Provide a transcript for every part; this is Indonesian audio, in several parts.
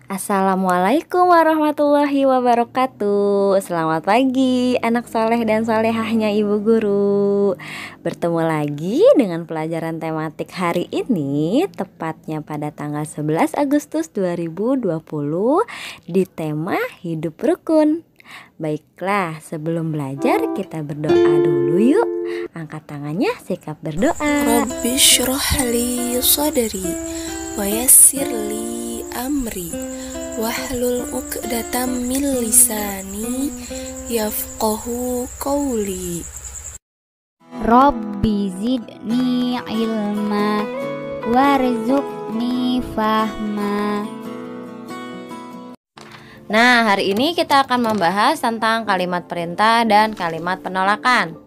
Assalamualaikum warahmatullahi wabarakatuh. Selamat pagi anak soleh dan solehahnya ibu guru. Bertemu lagi dengan pelajaran tematik hari ini, tepatnya pada tanggal 11 Agustus 2020 di tema hidup rukun. Baiklah, sebelum belajar kita berdoa dulu yuk. Angkat tangannya, sikap berdoa. Rabbi syrah li sadri wa yassir li amri wahlul 'uqdatam min lisani yafqahu qawli. Rabbi zidni ilma warzuqni fahma. Nah, hari ini kita akan membahas tentang kalimat perintah dan kalimat penolakan.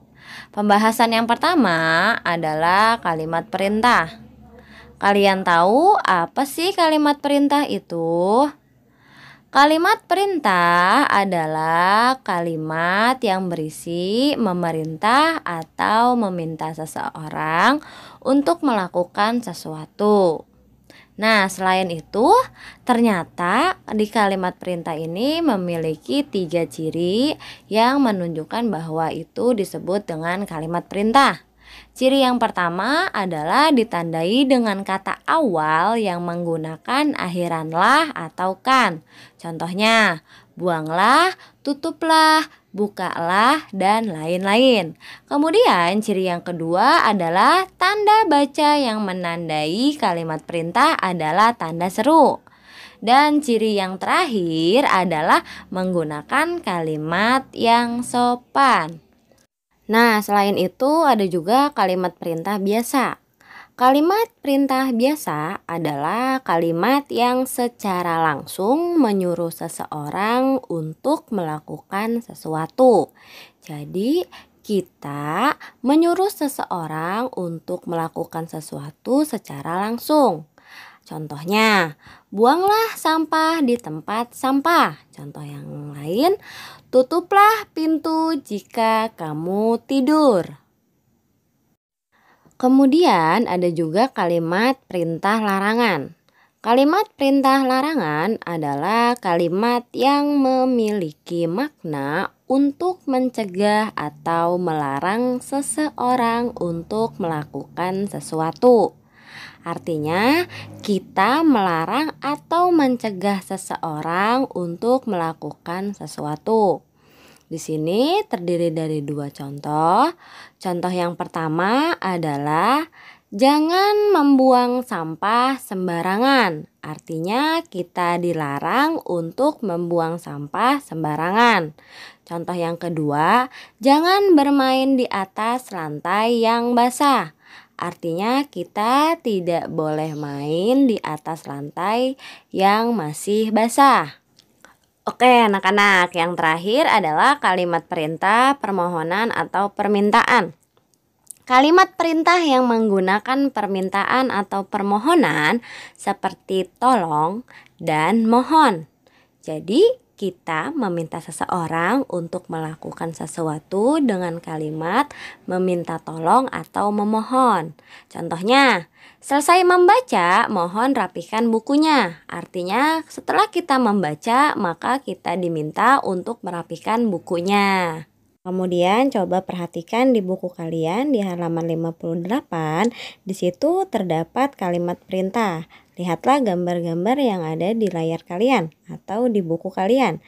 Pembahasan yang pertama adalah kalimat perintah. Kalian tahu apa sih kalimat perintah itu? Kalimat perintah adalah kalimat yang berisi memerintah atau meminta seseorang untuk melakukan sesuatu. Nah, selain itu, ternyata di kalimat perintah ini memiliki 3 ciri yang menunjukkan bahwa itu disebut dengan kalimat perintah. Ciri yang pertama adalah ditandai dengan kata awal yang menggunakan akhiran lah atau kan. Contohnya, buanglah, tutuplah, bukalah, dan lain-lain. Kemudian ciri yang kedua adalah tanda baca yang menandai kalimat perintah adalah tanda seru. Dan ciri yang terakhir adalah menggunakan kalimat yang sopan. Nah, selain itu ada juga kalimat perintah biasa. Kalimat perintah biasa adalah kalimat yang secara langsung menyuruh seseorang untuk melakukan sesuatu. Jadi, kita menyuruh seseorang untuk melakukan sesuatu secara langsung. Contohnya, buanglah sampah di tempat sampah. Contoh yang lain, tutuplah pintu jika kamu tidur. Kemudian ada juga kalimat perintah larangan. Kalimat perintah larangan adalah kalimat yang memiliki makna untuk mencegah atau melarang seseorang untuk melakukan sesuatu. Artinya, kita melarang atau mencegah seseorang untuk melakukan sesuatu. Di sini terdiri dari 2 contoh. Contoh yang pertama adalah jangan membuang sampah sembarangan. Artinya, kita dilarang untuk membuang sampah sembarangan. Contoh yang kedua, jangan bermain di atas lantai yang basah. Artinya kita tidak boleh main di atas lantai yang masih basah. Oke anak-anak, yang terakhir adalah kalimat perintah, permohonan atau permintaan. Kalimat perintah yang menggunakan permintaan atau permohonan seperti tolong dan mohon. Jadi kita meminta seseorang untuk melakukan sesuatu dengan kalimat meminta tolong atau memohon. Contohnya, selesai membaca, mohon rapikan bukunya. Artinya, setelah kita membaca, maka kita diminta untuk merapikan bukunya. Kemudian coba perhatikan di buku kalian di halaman 58, di situ terdapat kalimat perintah. Lihatlah gambar-gambar yang ada di layar kalian atau di buku kalian.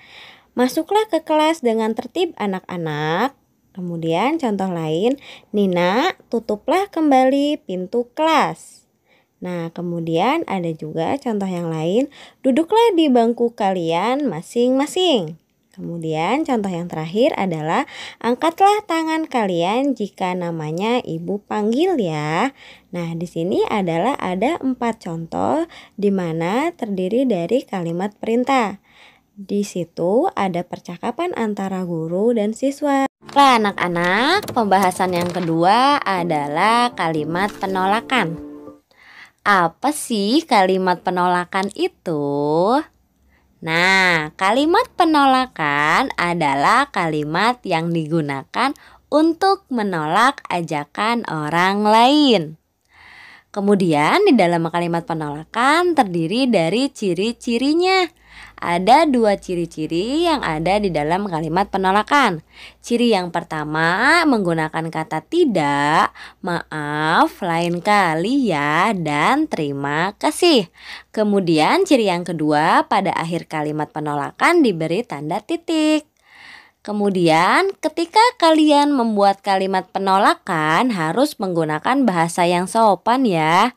Masuklah ke kelas dengan tertib anak-anak. Kemudian contoh lain, Nina, tutuplah kembali pintu kelas. Nah, kemudian ada juga contoh yang lain, duduklah di bangku kalian masing-masing. Kemudian contoh yang terakhir adalah angkatlah tangan kalian jika namanya ibu panggil ya. Nah, di sini adalah ada 4 contoh di mana terdiri dari kalimat perintah. Di situ ada percakapan antara guru dan siswa. Nah, anak-anak, pembahasan yang kedua adalah kalimat penolakan. Apa sih kalimat penolakan itu? Nah, kalimat penolakan adalah kalimat yang digunakan untuk menolak ajakan orang lain. Kemudian di dalam kalimat penolakan terdiri dari ciri-cirinya. Ada 2 ciri-ciri yang ada di dalam kalimat penolakan. Ciri yang pertama menggunakan kata tidak, maaf, lain kali ya, dan terima kasih. Kemudian ciri yang kedua pada akhir kalimat penolakan diberi tanda titik. Kemudian ketika kalian membuat kalimat penolakan harus menggunakan bahasa yang sopan ya.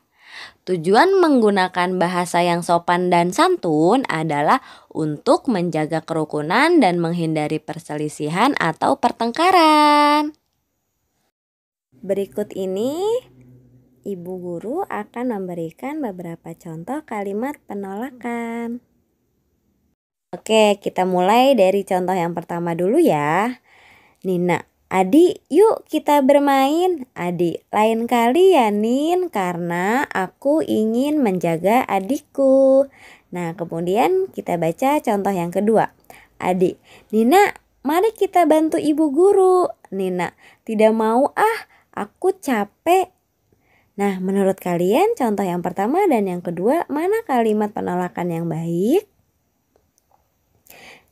Tujuan menggunakan bahasa yang sopan dan santun adalah untuk menjaga kerukunan dan menghindari perselisihan atau pertengkaran. Berikut ini Ibu Guru akan memberikan beberapa contoh kalimat penolakan. Oke, kita mulai dari contoh yang pertama dulu ya. Nina, Adi, yuk kita bermain. Adi, lain kali ya Nin, karena aku ingin menjaga adikku. Nah, kemudian kita baca contoh yang kedua. Adi, Nina, mari kita bantu ibu guru. Nina, tidak mau aku capek. Nah, menurut kalian contoh yang pertama dan yang kedua, mana kalimat penolakan yang baik?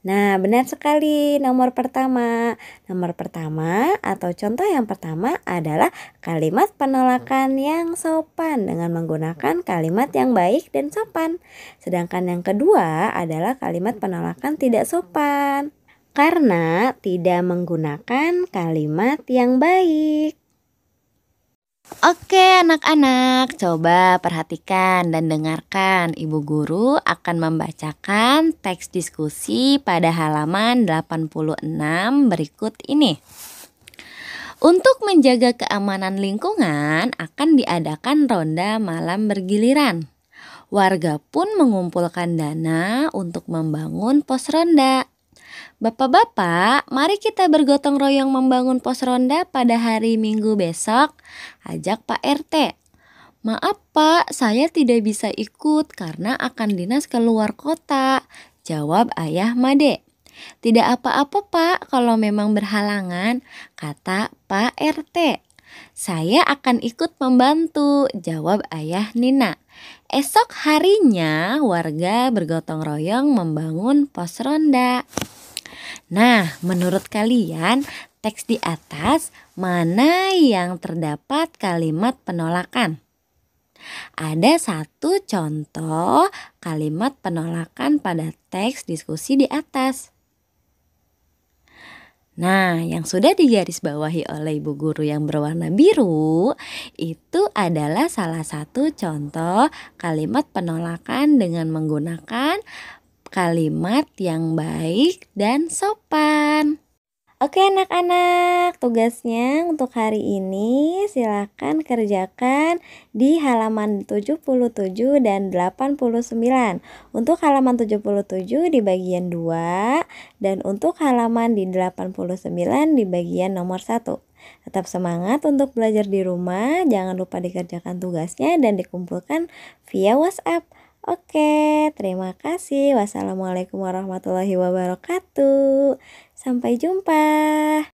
Nah, benar sekali. Nomor pertama atau contoh yang pertama adalah kalimat penolakan yang sopan dengan menggunakan kalimat yang baik dan sopan. Sedangkan yang kedua adalah kalimat penolakan tidak sopan karena tidak menggunakan kalimat yang baik. Oke anak-anak, coba perhatikan dan dengarkan. Ibu Guru akan membacakan teks diskusi pada halaman 86 berikut ini. Untuk menjaga keamanan lingkungan akan diadakan ronda malam bergiliran. Warga pun mengumpulkan dana untuk membangun pos ronda. Bapak-bapak, mari kita bergotong royong membangun pos ronda pada hari Minggu besok, ajak Pak RT. Maaf Pak, saya tidak bisa ikut karena akan dinas keluar kota, jawab ayah Made. Tidak apa-apa Pak kalau memang berhalangan, kata Pak RT. Saya akan ikut membantu, jawab ayah Nina. Esok harinya warga bergotong royong membangun pos ronda. Nah, menurut kalian teks di atas mana yang terdapat kalimat penolakan? Ada satu contoh kalimat penolakan pada teks diskusi di atas. Nah, yang sudah digarisbawahi oleh Ibu Guru yang berwarna biru itu adalah salah satu contoh kalimat penolakan dengan menggunakan kalimat yang baik dan sopan. Oke anak-anak, tugasnya untuk hari ini silakan kerjakan di halaman 77 dan 89. Untuk halaman 77 di bagian 2 dan untuk halaman di 89 di bagian nomor 1. Tetap semangat untuk belajar di rumah, jangan lupa dikerjakan tugasnya dan dikumpulkan via WhatsApp. Oke, terima kasih. Wassalamualaikum warahmatullahi wabarakatuh. Sampai jumpa.